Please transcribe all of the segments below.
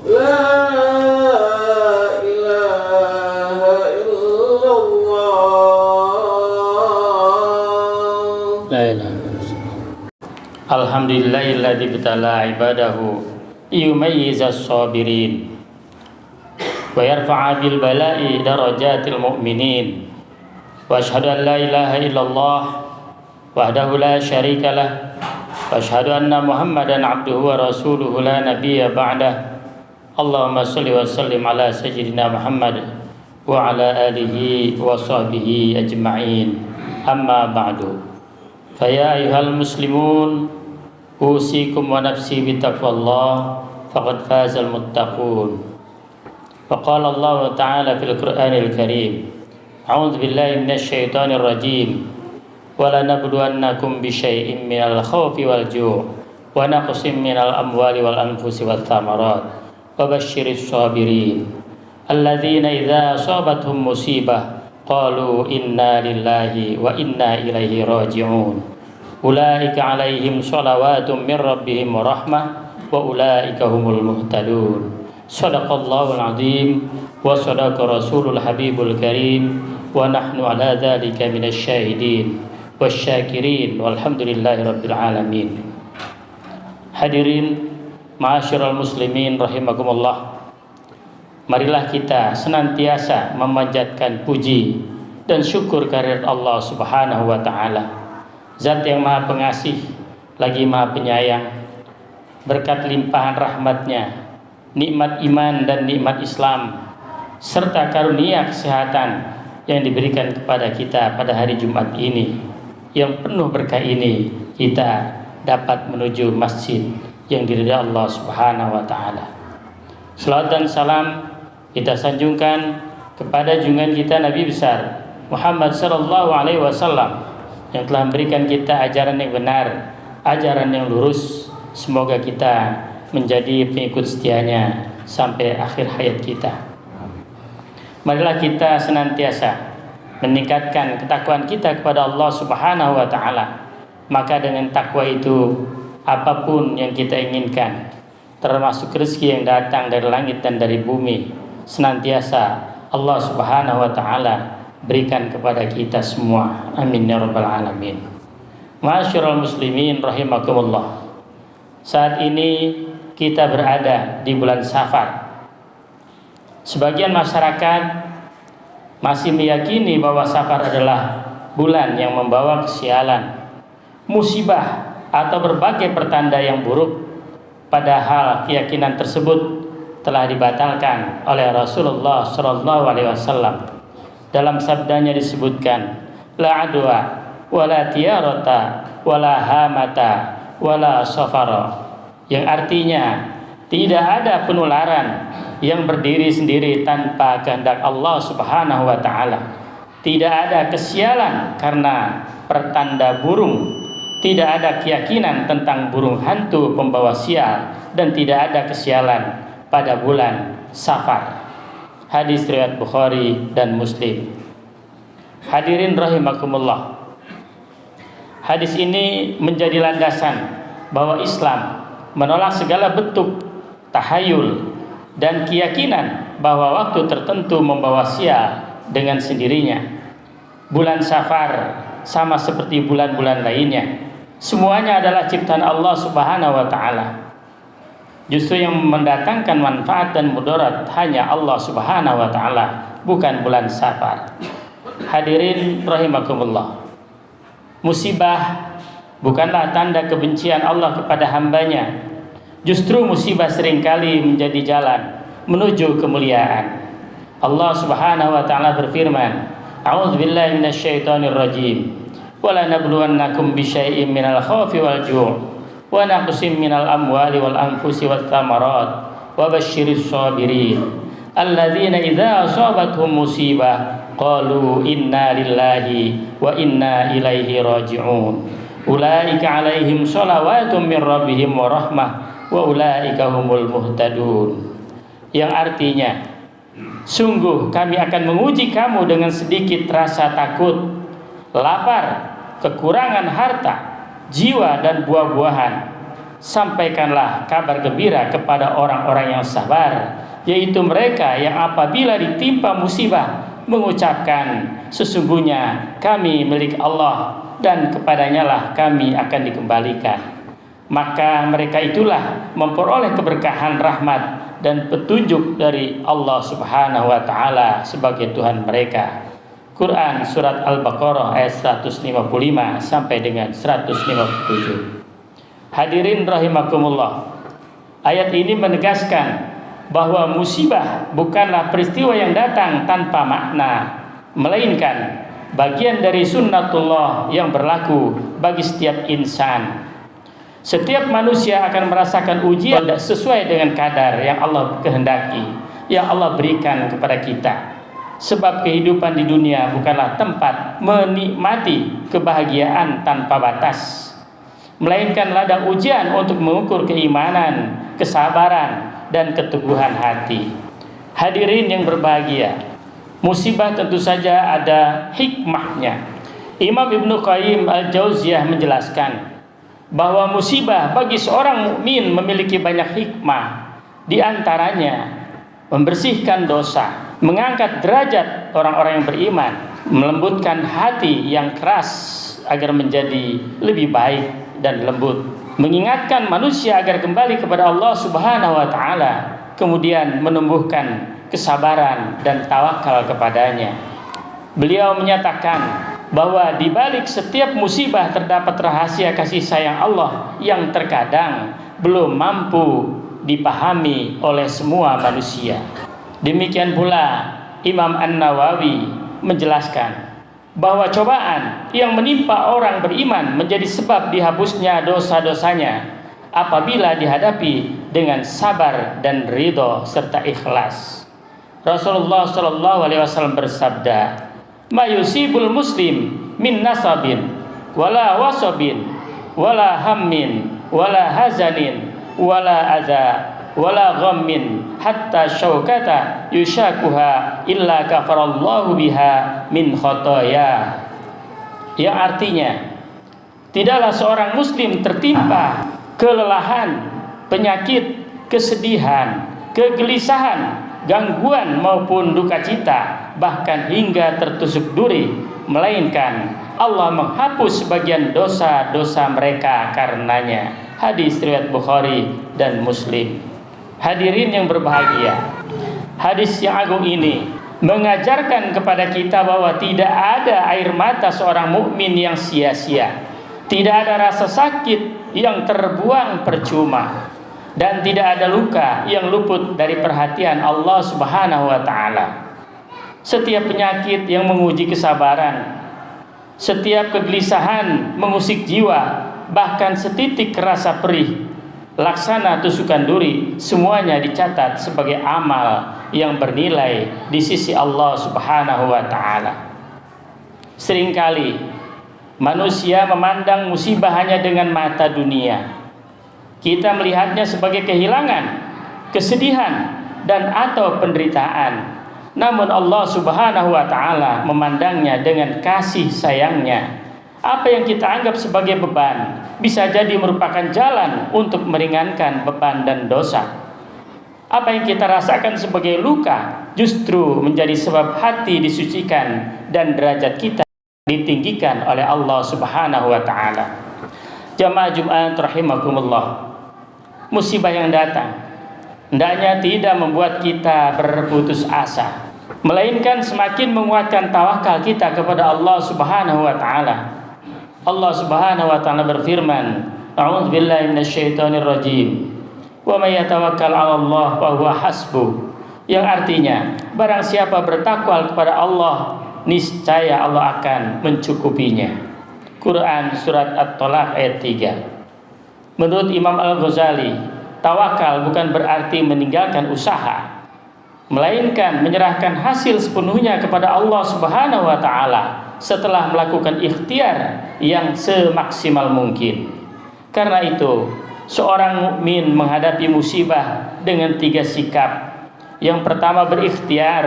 لا إله إلا الله لا إله إلا الله. Alhamdulillahilladzi ibtala ibadahu yumayyizas sabirin wa yarfa'a bil bala'i darajatil mu'minin wa asyhadu an la ilaha illallah wahdahu la syarika lah wa asyhadu anna Muhammadan abduhu wa rasuluhu la nabiyya ba'dah. Allahumma shalli wa sallim ala sayyidina Muhammad wa ala alihi wa sahbihi ajma'in. Amma ba'du. Faya ayyuhal muslimun usikum wa nafsi bitaqwallah faqad fazal muttaqun. Wa qala Allah ta'ala fil Qur'anil Karim, a'udzu billahi minasy syaithanir rajim. Wa lanabluwannakum bisyai'in minal khaufi wal ju' wa naqsim minal amwali wal anfusi wath thamarat wa basyiris sabirin alladzina idza asabatuhum musibah qalu inna lillahi wa inna ilaihi raji'un. Ulaika alaihim shalawatun min rabbihim wa rahmah wa ulaika humul muhtadun. Shadaqallahul azim wa sadaqa rasulul habibul karim wa nahnu ala dzalika minasy syahidin wasyakirin walhamdulillahi rabbil alamin. Hadirin ma'asyiral muslimin rahimakumullah. Marilah kita senantiasa memanjatkan puji dan syukur kehadirat Allah Subhanahu wa taala, Zat yang Maha Pengasih lagi Maha Penyayang. Berkat limpahan rahmatnya, nikmat iman dan nikmat Islam serta karunia kesehatan yang diberikan kepada kita pada hari Jumat ini yang penuh berkah ini, kita dapat menuju masjid yang diridai Allah Subhanahu wa taala. Salawat dan salam kita sanjungkan kepada junjungan kita Nabi besar Muhammad sallallahu alaihi wasallam yang telah memberikan kita ajaran yang benar, ajaran yang lurus. Semoga kita menjadi pengikut setianya sampai akhir hayat kita. Marilah kita senantiasa meningkatkan ketakwaan kita kepada Allah Subhanahu wa taala. Maka dengan takwa itu apapun yang kita inginkan, termasuk rezeki yang datang dari langit dan dari bumi, senantiasa Allah Subhanahu wa taala berikan kepada kita semua. Amin ya rabbal alamin. Ma'asyiral muslimin rahimakumullah. Saat ini kita berada di bulan Safar. Sebagian masyarakat masih meyakini bahwa Safar adalah bulan yang membawa kesialan, musibah atau berbagai pertanda yang buruk. Padahal keyakinan tersebut telah dibatalkan oleh Rasulullah SAW. Dalam sabdanya disebutkan, la adwa wala tiyarata wala hamata wala safara, yang artinya tidak ada penularan yang berdiri sendiri tanpa kehendak Allah Subhanahu wa taala. Tidak ada kesialan karena pertanda burung, tidak ada keyakinan tentang burung hantu pembawa sial, dan tidak ada kesialan pada bulan Safar. Hadis riwayat Bukhari dan Muslim. Hadirin rahimakumullah. Hadis ini menjadi landasan bahwa Islam menolak segala bentuk tahayul dan keyakinan bahwa waktu tertentu membawa sial dengan sendirinya. Bulan Safar sama seperti bulan-bulan lainnya, semuanya adalah ciptaan Allah Subhanahu wa taala. Justru yang mendatangkan manfaat dan mudarat hanya Allah Subhanahu wa taala, bukan bulan Safar. Hadirin rahimakumullah. Musibah bukanlah tanda kebencian Allah kepada hambanya. Justru musibah seringkali menjadi jalan menuju kemuliaan. Allah Subhanahu wa taala berfirman, a'udzu billahi minasy syaithanir rajim. Wa lanabluwannakum bisyai'in minal khaufi wal ju' wa naqsim minal amwali wal anfusi wath thamarat wa basyiris sabirin alladzina idza asabatuhum musibah qalu inna lillahi wa inna ilaihi raji'un. Ulaika alaihim shalawatun min rabbihim wa rahmah wa ulaika humul muhtadun. Yang artinya, sungguh kami akan menguji kamu dengan sedikit rasa takut, lapar, kekurangan harta, jiwa dan buah-buahan. sampaikanlah kabar gembira kepada orang-orang yang sabar, yaitu mereka yang apabila ditimpa musibah mengucapkan, sesungguhnya kami milik Allah dan kepadanya lah kami akan dikembalikan. Maka mereka itulah memperoleh keberkahan, rahmat dan petunjuk dari Allah Subhanahu wa taala sebagai Tuhan mereka. Quran surat Al-Baqarah ayat 155 sampai dengan 157. Hadirin rahimakumullah. Ayat ini menegaskan bahwa musibah bukanlah peristiwa yang datang tanpa makna, melainkan bagian dari sunnatullah yang berlaku bagi setiap insan. Setiap manusia akan merasakan ujian sesuai dengan kadar yang Allah kehendaki, yang Allah berikan kepada kita. Sebab kehidupan di dunia bukanlah tempat menikmati kebahagiaan tanpa batas, melainkan ladang ujian untuk mengukur keimanan, kesabaran, dan keteguhan hati. Hadirin yang berbahagia, musibah tentu saja ada hikmahnya. Imam Ibnu Qayyim Al-Jauziyah menjelaskan bahwa musibah bagi seorang mukmin memiliki banyak hikmah. Di antaranya membersihkan dosa, mengangkat derajat orang-orang yang beriman, melembutkan hati yang keras agar menjadi lebih baik dan lembut, mengingatkan manusia agar kembali kepada Allah Subhanahu wa taala, kemudian menumbuhkan kesabaran dan tawakal kepadanya. Beliau menyatakan bahwa di balik setiap musibah terdapat rahasia kasih sayang Allah yang terkadang belum mampu dipahami oleh semua manusia. Demikian pula Imam An-Nawawi menjelaskan bahwa cobaan yang menimpa orang beriman menjadi sebab dihapusnya dosa-dosanya apabila dihadapi dengan sabar dan ridho serta ikhlas. Rasulullah SAW bersabda, "Ma yusibul muslim min nasabin wala wasabin wala hammin wala hazanin wala adza wala ghammin hatta syaukata yushakuha illa kafarallahu biha min khotoya." Yang artinya, tidaklah seorang muslim tertimpa kelelahan, penyakit, kesedihan, kegelisahan, gangguan maupun duka cita, bahkan hingga tertusuk duri, melainkan Allah menghapus sebagian dosa-dosa mereka karenanya. Hadis riwayat Bukhari dan Muslim. Hadirin yang berbahagia, hadis yang agung ini mengajarkan kepada kita bahwa tidak ada air mata seorang mukmin yang sia-sia, tidak ada rasa sakit yang terbuang percuma, dan tidak ada luka yang luput dari perhatian Allah Subhanahu wa taala. Setiap penyakit yang menguji kesabaran, setiap kegelisahan mengusik jiwa, bahkan setitik rasa perih, laksana tusukan duri, semuanya dicatat sebagai amal yang bernilai di sisi Allah Subhanahu wa taala. Seringkali manusia memandang musibah hanya dengan mata dunia. Kita melihatnya sebagai kehilangan, kesedihan, dan atau penderitaan. Namun Allah Subhanahu wa taala memandangnya dengan kasih sayangnya. Apa yang kita anggap sebagai beban bisa jadi merupakan jalan untuk meringankan beban dan dosa. Apa yang kita rasakan sebagai luka justru menjadi sebab hati disucikan dan derajat kita ditinggikan oleh Allah Subhanahu wa taala. Jamaah Jumat rahimakumullah, musibah yang datang hendaknya tidak membuat kita berputus asa, melainkan semakin menguatkan tawakal kita kepada Allah Subhanahu wa taala. Allah Subhanahu wa taala berfirman, "A'udzu billahi minasyaitonir rajim. Wa may yatawakkal 'ala Allah fa huwa hasbuh." Yang artinya, barang siapa bertakwa kepada Allah, niscaya Allah akan mencukupinya. Quran surat At-Talaq ayat 3. Menurut Imam Al-Ghazali, tawakal bukan berarti meninggalkan usaha, melainkan menyerahkan hasil sepenuhnya kepada Allah Subhanahu wa taala setelah melakukan ikhtiar yang semaksimal mungkin. Karena itu, seorang mukmin menghadapi musibah dengan 3 sikap. Yang pertama, berikhtiar,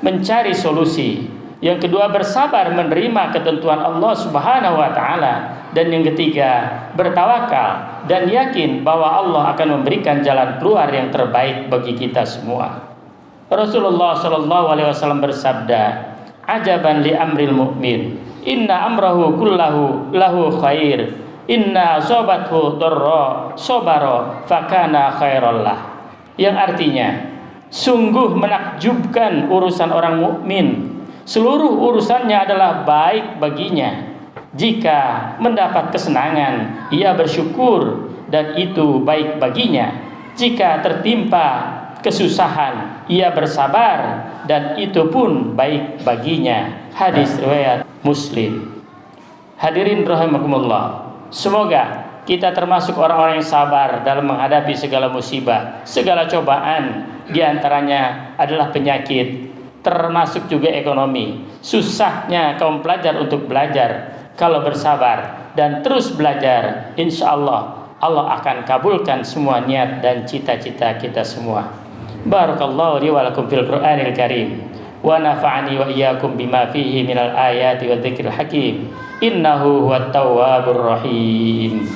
mencari solusi. Yang kedua, bersabar menerima ketentuan Allah Subhanahu wa taala. Dan yang ketiga, bertawakal dan yakin bahwa Allah akan memberikan jalan keluar yang terbaik bagi kita semua. Rasulullah sallallahu alaihi wasallam bersabda, "Ajaban li amril mu'min, inna amrahu kullahu lahu khair, inna sobathu darra sobaro fakana khairallah." Yang artinya, sungguh menakjubkan urusan orang mukmin. Seluruh urusannya adalah baik baginya. Jika mendapat kesenangan, ia bersyukur dan itu baik baginya. Jika tertimpa kesusahan, ia bersabar dan itu pun baik baginya. Hadis riwayat Muslim. Hadirin rahimakumullah, semoga kita termasuk orang-orang yang sabar dalam menghadapi segala musibah, segala cobaan. Di antaranya adalah penyakit, termasuk juga ekonomi. Susahnya kaum pelajar untuk belajar. Kalau bersabar dan terus belajar, insya Allah Allah akan kabulkan semua niat dan cita-cita kita semua. Barakallahu li wa lakum fil Qur'anil Karim, wa nafa'ani wa iyyakum bima fihi minal ayati wa dzikril hakim. Innahu huwat tawwabur rahim.